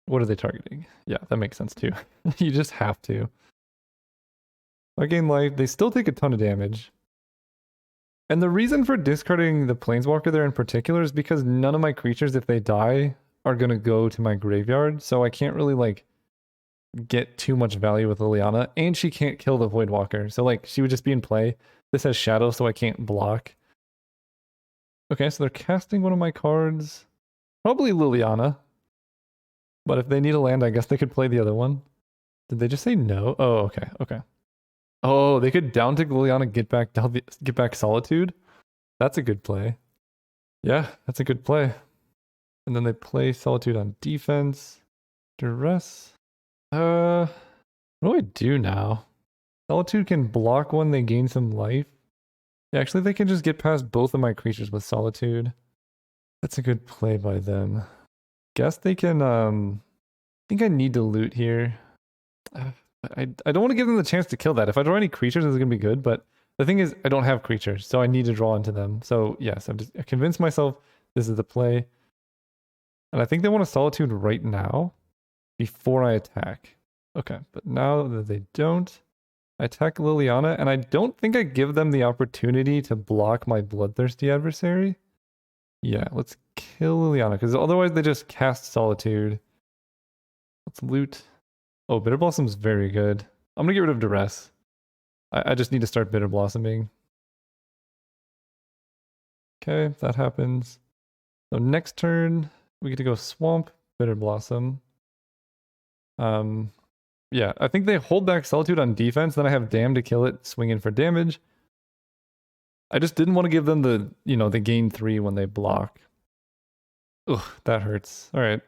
What are they targeting? Yeah, that makes sense too. You just have to. I gain life. They still take a ton of damage. And the reason for discarding the Planeswalker there in particular is because none of my creatures, if they die, are going to go to my graveyard. So I can't really, get too much value with Liliana. And she can't kill the Voidwalker. So, she would just be in play. This has Shadow, so I can't block. Okay, so they're casting one of my cards. Probably Liliana. But if they need a land, I guess they could play the other one. Did they just say no? Oh, okay, okay. Oh, they could down tick Liliana, get back Solitude. That's a good play. Yeah, that's a good play. And then they play Solitude on defense. Duress. What do I do now? Solitude can block one, they gain some life. Yeah, actually they can just get past both of my creatures with Solitude. That's a good play by them. Guess they can, I think I need to loot here. I don't want to give them the chance to kill that. If I draw any creatures, it's going to be good, but the thing is, I don't have creatures, so I need to draw into them. So yes, I convinced myself this is the play. And I think they want a Solitude right now, before I attack. Okay, but now that they don't, I attack Liliana, and I don't think I give them the opportunity to block my Bloodthirsty Adversary. Yeah, let's kill Liliana, because otherwise they just cast Solitude. Let's loot. Oh, Bitter Blossom's very good. I'm going to get rid of Duress. I just need to start Bitter Blossoming. Okay, that happens. So next turn, we get to go Swamp, Bitter Blossom. Yeah, I think they hold back Solitude on defense, then I have Dam to kill it, swing in for damage. I just didn't want to give them the, the gain 3 when they block. Ugh, that hurts. All right.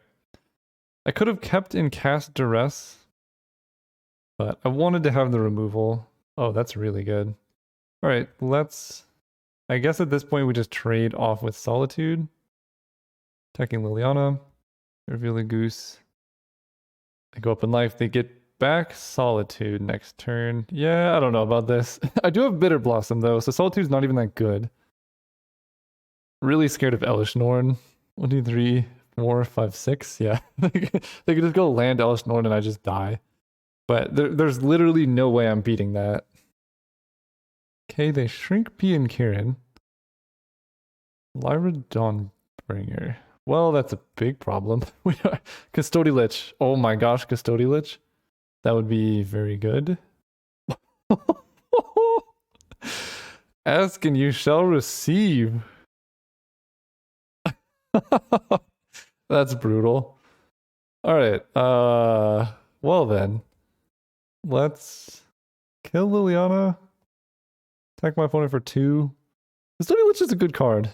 I could have kept in cast duress, but I wanted to have the removal. Oh, that's really good. All right, I guess at this point we just trade off with Solitude. Attacking Liliana. Reveal the Goose. They go up in life. They get back Solitude next turn. Yeah, I don't know about this. I do have Bitter Blossom though, so Solitude's not even that good. Really scared of Elish Norn. 1, 2, 3, 4, 5, 6. Yeah. They could just go land Elish Norn and I just die. But there's literally no way I'm beating that. Okay, they shrink P and Kieran. Lyra Dawnbringer. Well, that's a big problem. Custodi Lich. Oh my gosh, Custodi Lich. That would be very good. Ask and you shall receive. That's brutal. All right. Well then. Let's kill Liliana. Attack my opponent for 2. Custodi Lich is a good card.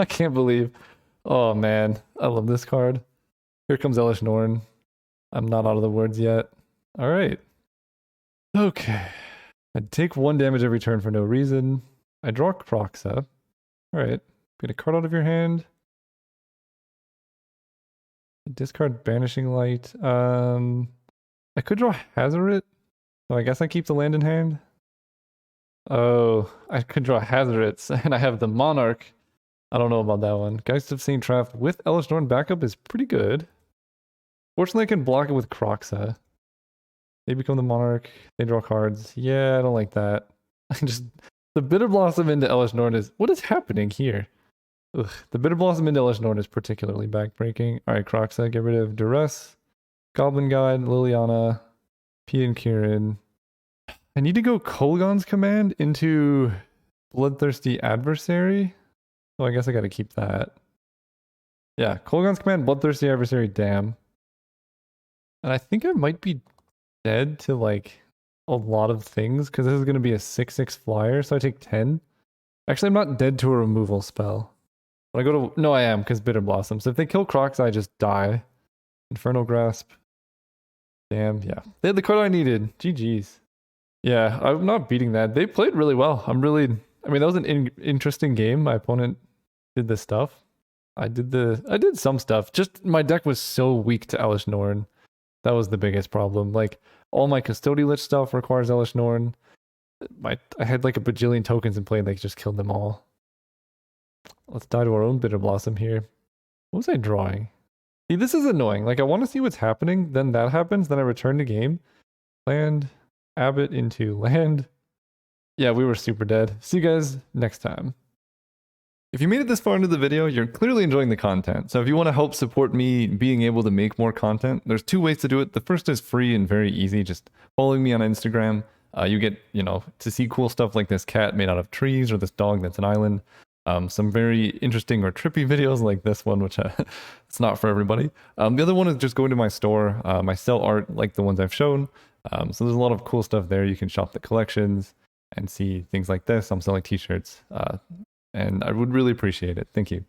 I can't believe. Oh man, I love this card. Here comes Elish Norn. I'm not out of the woods yet. All right. Okay. I take 1 damage every turn for no reason. I draw Kroxa. All right. Get a card out of your hand. Discard Banishing Light. I could draw Hazoret. So I guess I keep the land in hand. Oh, I could draw Hazarets, and I have the Monarch. I don't know about that one. Geist of St. Traff with Elish Norn backup is pretty good. Fortunately, I can block it with Kroxa. They become the Monarch. They draw cards. Yeah, I don't like that. The Bitter Blossom into Elish Norn is... What is happening here? Ugh, the Bitter Blossom into Elish Norn is particularly backbreaking. Alright, Kroxa, get rid of Duress. Goblin Guide, Liliana, P and Kieran. I need to go Kolaghan's Command into Bloodthirsty Adversary. So I guess I gotta keep that. Yeah, Kolaghan's Command, Bloodthirsty Adversary, damn. And I think I might be dead to like a lot of things because this is gonna be a 6/6 flyer, so I take 10. Actually, I'm not dead to a removal spell. But I go to... No, I am, because Bitter Blossom. So if they kill Kroxa, I just die. Infernal Grasp. Damn, yeah. They had the card I needed. GG's. Yeah, I'm not beating that. They played really well. I mean, that was an interesting game. My opponent did this stuff. I did some stuff. Just my deck was so weak to Elish Norn. That was the biggest problem. Like, all my Custodi Lich stuff requires Elish Norn. I had like a bajillion tokens in play and they just killed them all. Let's die to our own Bitter Blossom here. What was I drawing? See, this is annoying. Like, I want to see what's happening. Then that happens. Then I return the game. Land. Abbott into land. Yeah, we were super dead. See you guys next time. If you made it this far into the video, you're clearly enjoying the content. So if you want to help support me being able to make more content, there's 2 ways to do it. The first is free and very easy. Just following me on Instagram. You get, to see cool stuff like this cat made out of trees or this dog that's an island. Some very interesting or trippy videos like this one, which it's not for everybody. The other one is just going to my store. I sell art like the ones I've shown. So there's a lot of cool stuff there. You can shop the collections and see things like this. I'm selling t-shirts. And I would really appreciate it. Thank you.